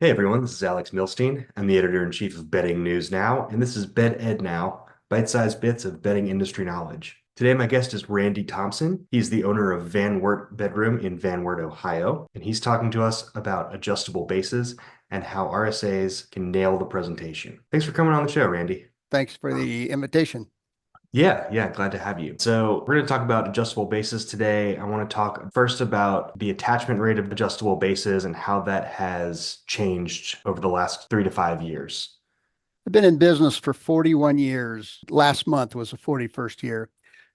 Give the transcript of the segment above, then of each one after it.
Hey everyone, this is Alex Milstein. I'm the editor-in-chief of Betting News Now, and this is Bet Ed Now, bite-sized bits of betting industry knowledge. Today, my guest is Randy Thompson. He's the owner of Van Wert Bedroom in Van Wert, Ohio, and he's talking to us about adjustable bases and how RSAs can nail the presentation. Thanks for coming on the show, Randy. Thanks for the invitation. Yeah, glad to have you. So, we're going to talk about adjustable bases today. I want to talk first about the attachment rate of adjustable bases and how that has changed over the last 3 to 5 years. I've been in business for 41 years. Last month was the 41st year.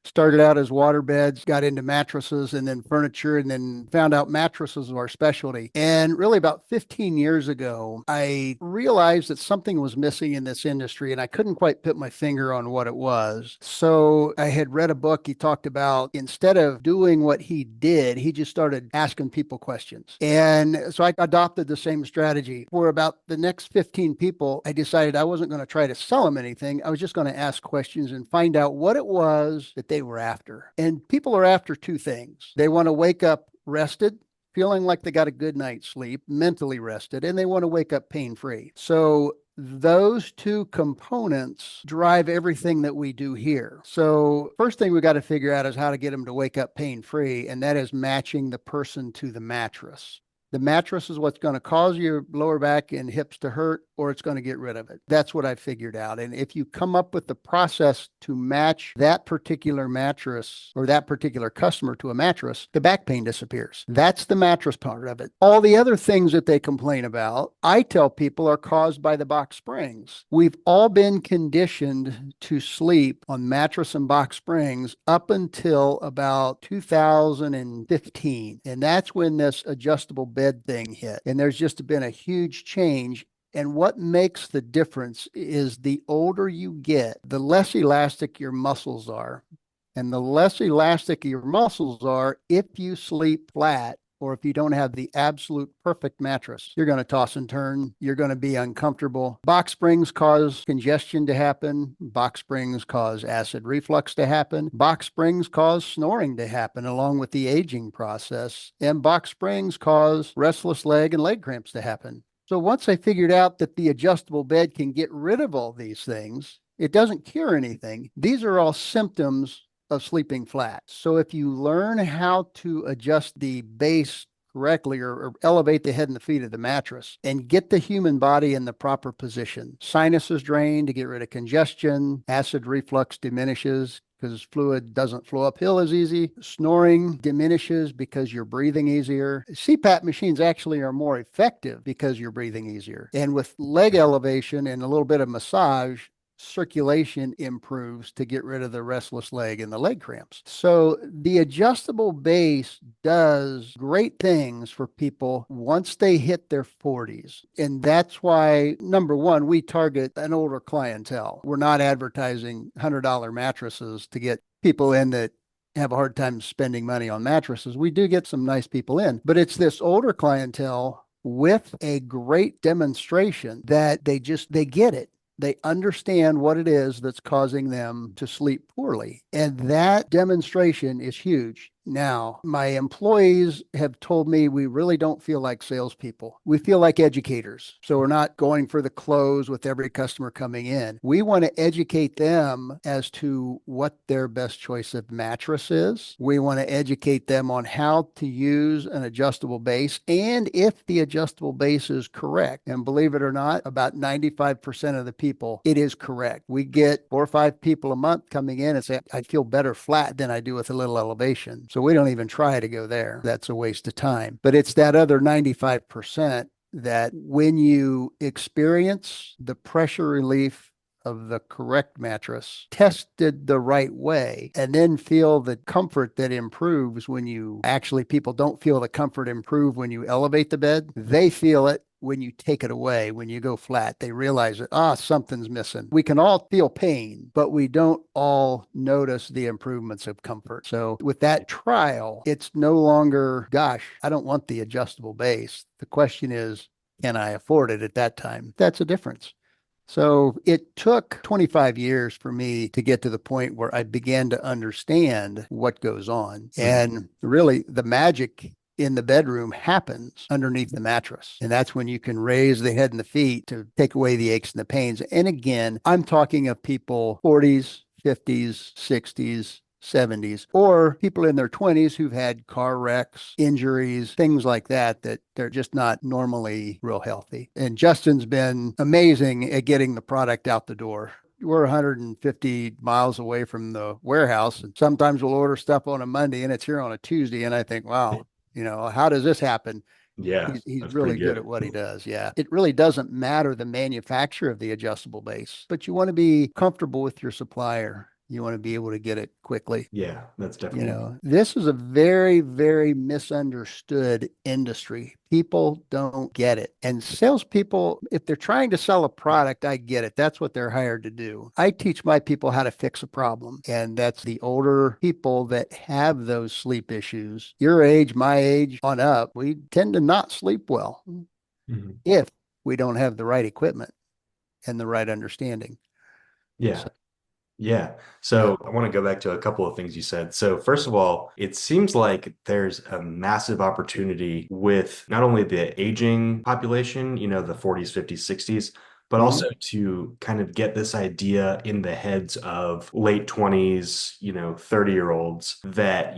Started out as water beds, got into mattresses and then furniture, and then found out mattresses were our specialty. And really, about 15 years ago, I realized that something was missing in this industry, and I couldn't quite put my finger on what it was. So I had read a book. He talked about instead of doing what he did, he just started asking people questions. And so I adopted the same strategy. For about the next 15 people, I decided I wasn't going to try to sell them anything. I was just going to ask questions and find out what it was that they were after. And people are after two things. They want to wake up rested, feeling like they got a good night's sleep, mentally rested, and they want to wake up pain free. So those two components drive everything that we do here. So first thing we got to figure out is how to get them to wake up pain free, and that is matching the person to the mattress. The mattress is what's going to cause your lower back and hips to hurt, or it's going to get rid of it. That's what I figured out. And if you come up with the process to match that particular mattress or that particular customer to a mattress, the back pain disappears. That's the mattress part of it. All the other things that they complain about, I tell people are caused by the box springs. We've all been conditioned to sleep on mattress and box springs up until about 2015. And that's when this adjustable bed thing hit. And there's just been a huge change. And what makes the difference is the older you get, the less elastic your muscles are. And the less elastic your muscles are, if you sleep flat, or if you don't have the absolute perfect mattress, you're going to toss and turn. You're going to be uncomfortable. Box springs cause congestion to happen. Box springs cause acid reflux to happen. Box springs cause snoring to happen along with the aging process. And box springs cause restless leg and leg cramps to happen. So once I figured out that the adjustable bed can get rid of all these things, it doesn't cure anything. These are all symptoms of sleeping flat. So if you learn how to adjust the base correctly or elevate the head and the feet of the mattress and get the human body in the proper position, sinuses drain to get rid of congestion, acid reflux diminishes because fluid doesn't flow uphill as easy. Snoring diminishes because you're breathing easier. CPAP machines actually are more effective because you're breathing easier. And with leg elevation and a little bit of massage, circulation improves to get rid of the restless leg and the leg cramps. So the adjustable base does great things for people once they hit their 40s. And that's why, number one, we target an older clientele. We're not advertising $100 mattresses to get people in that have a hard time spending money on mattresses. We do get some nice people in, but it's this older clientele with a great demonstration that they get it. They understand what it is that's causing them to sleep poorly. And that demonstration is huge. Now, my employees have told me we really don't feel like salespeople. We feel like educators. So we're not going for the close with every customer coming in. We want to educate them as to what their best choice of mattress is. We want to educate them on how to use an adjustable base and if the adjustable base is correct. And believe it or not, about 95% of the people, it is correct. We get 4 or 5 people a month coming in and say, I feel better flat than I do with a little elevation. So we don't even try to go there. That's a waste of time. But it's that other 95% that when you experience the pressure relief of the correct mattress, tested the right way, and then feel the comfort that improves when you actually, people don't feel the comfort improve when you elevate the bed. They feel it when you take it away, when you go flat. They realize that, something's missing. We can all feel pain, but we don't all notice the improvements of comfort. So with that trial, it's no longer, gosh, I don't want the adjustable base. The question is, can I afford it at that time? That's a difference. So it took 25 years for me to get to the point where I began to understand what goes on. And really, the magic in the bedroom happens underneath the mattress. And that's when you can raise the head and the feet to take away the aches and the pains. And again, I'm talking of people 40s, 50s, 60s, 70s, or people in their 20s who've had car wrecks, injuries, things like that, that they're just not normally real healthy. And Justin's been amazing at getting the product out the door. We're 150 miles away from the warehouse, and sometimes we'll order stuff on a Monday and it's here on a Tuesday. And I think, wow, how does this happen? Yeah, He's that's pretty really good good. at what he does. Yeah. It really doesn't matter the manufacturer of the adjustable base, but you want to be comfortable with your supplier. You want to be able to get it quickly. Yeah, that's definitely. This is a very, very misunderstood industry. People don't get it. And salespeople, if they're trying to sell a product, I get it. That's what they're hired to do. I teach my people how to fix a problem. And that's the older people that have those sleep issues. Your age, my age, on up, we tend to not sleep well Mhm. if we don't have the right equipment and the right understanding. Yeah. So, Yeah. yeah. So I want to go back to a couple of things you said. So first of all, it seems like there's a massive opportunity with not only the aging population, the 40s, 50s, 60s, but Mhm. also to kind of get this idea in the heads of late 20s, 30-year-olds that,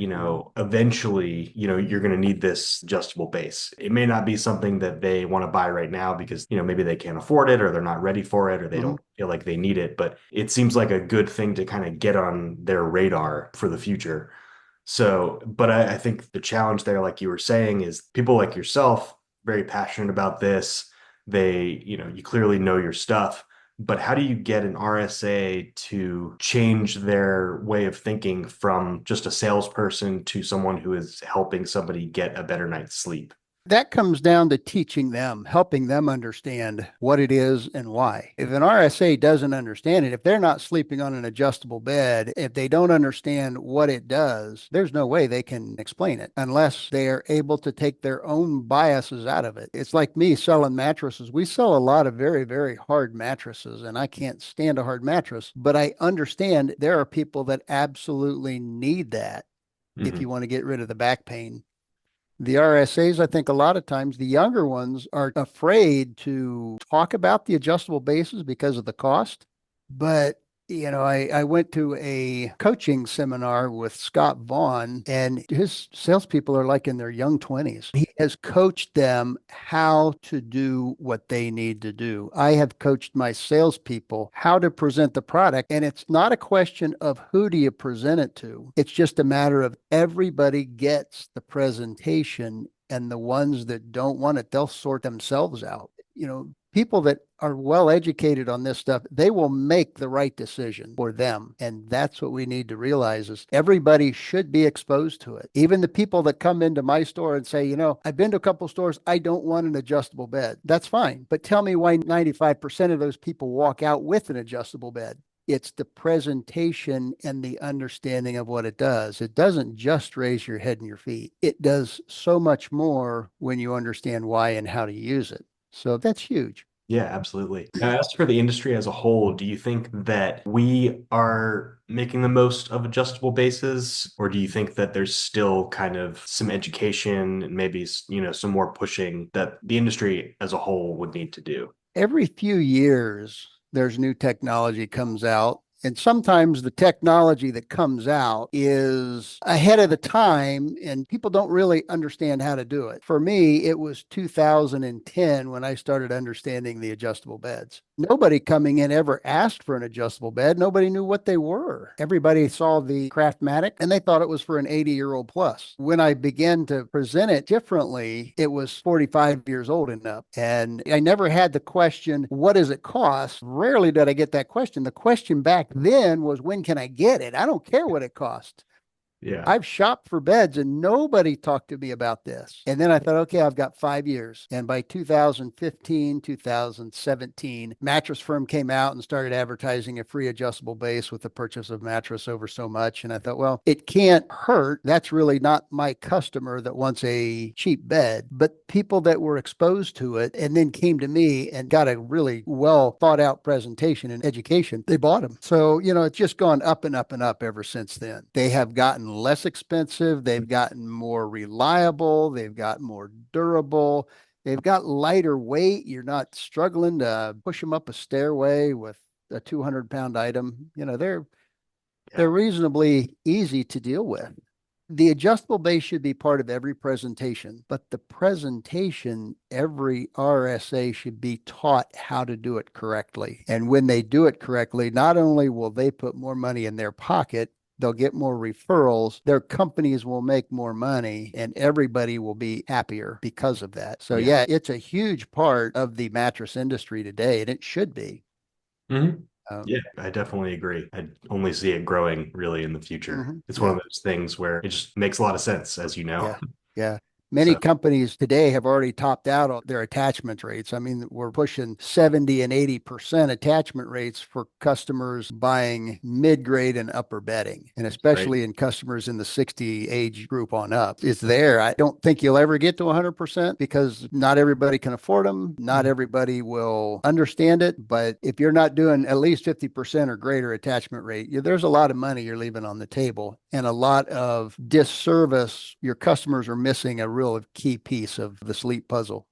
eventually, you're going to need this adjustable base. It may not be something that they want to buy right now because, maybe they can't afford it or they're not ready for it or they Mhm. don't feel like they need it, but it seems like a good thing to kind of get on their radar for the future. So, but I think the challenge there, like you were saying, is people like yourself, very passionate about this. You clearly know your stuff, but how do you get an RSA to change their way of thinking from just a salesperson to someone who is helping somebody get a better night's sleep? That comes down to teaching them, helping them understand what it is and why. If an RSA doesn't understand it, if they're not sleeping on an adjustable bed, if they don't understand what it does, there's no way they can explain it unless they are able to take their own biases out of it. It's like me selling mattresses. We sell a lot of very, very hard mattresses, and I can't stand a hard mattress, but I understand there are people that absolutely need that if Hmm. you want to get rid of the back pain. The RSAs, I think a lot of times the younger ones are afraid to talk about the adjustable bases because of the cost. But, I went to a coaching seminar with Scott Vaughn, and his salespeople are like in their young 20s. He has coached them how to do what they need to do. I have coached my salespeople how to present the product, and it's not a question of who do you present it to. It's just a matter of everybody gets the presentation, and the ones that don't want it, they'll sort themselves out. People that are well educated on this stuff, they will make the right decision for them. And that's what we need to realize is everybody should be exposed to it. Even the people that come into my store and say, I've been to a couple stores, I don't want an adjustable bed. That's fine. But tell me why 95% of those people walk out with an adjustable bed. It's the presentation and the understanding of what it does. It doesn't just raise your head and your feet. It does so much more when you understand why and how to use it. So that's huge. Yeah, absolutely. Now, as for the industry as a whole, do you think that we are making the most of adjustable bases, or do you think that there's still kind of some education and maybe, some more pushing that the industry as a whole would need to do? Every few years, there's new technology comes out. And sometimes the technology that comes out is ahead of the time and people don't really understand how to do it. For me, it was 2010 when I started understanding the adjustable beds. Nobody coming in ever asked for an adjustable bed. Nobody knew what they were. Everybody saw the Craftmatic and they thought it was for an 80-year-old plus. When I began to present it differently, it was 45 years old and up. And I never had the question, what does it cost? Rarely did I get that question. The question back then was, when can I get it? I don't care what it costs. Yeah. I've shopped for beds and nobody talked to me about this. And then I thought, okay, I've got 5 years. And by 2015, 2017, Mattress Firm came out and started advertising a free adjustable base with the purchase of mattress over so much. And I thought, well, it can't hurt. That's really not my customer that wants a cheap bed, but people that were exposed to it and then came to me and got a really well thought out presentation and education, they bought them. So, it's just gone up and up and up ever since then. They have gotten less expensive. They've gotten more reliable. They've got more durable. They've got lighter weight. You're not struggling to push them up a stairway with a 200-pound item. They're Yeah. reasonably easy to deal with. The adjustable base should be part of every presentation, but the presentation, every RSA should be taught how to do it correctly. And when they do it correctly, not only will they put more money in their pocket, they'll get more referrals, their companies will make more money, and everybody will be happier because of that. So, Yeah. yeah, it's a huge part of the mattress industry today, and it should be. Hmm. Yeah, Um, I definitely agree. I only see it growing really in the future. It's one yeah. of those things where it just makes a lot of sense, as you know. Yeah. Yeah. Many So, companies today have already topped out on their attachment rates. I mean, we're pushing 70 and 80% attachment rates for customers buying mid-grade and upper bedding, and that's great. especially in customers in the 60 age group on up. It's there. I don't think you'll ever get to 100% because not everybody can afford them. Not everybody will understand it. But if you're not doing at least 50% or greater attachment rate, there's a lot of money you're leaving on the table and a lot of disservice. Your customers are missing a real key piece of the sleep puzzle.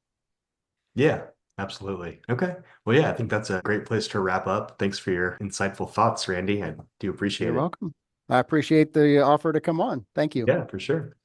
Yeah, absolutely. Okay. Well, yeah, I think that's a great place to wrap up. Thanks for your insightful thoughts, Randy. I do You're appreciate it. welcome. I appreciate the offer to come on. Thank you. Yeah, for sure.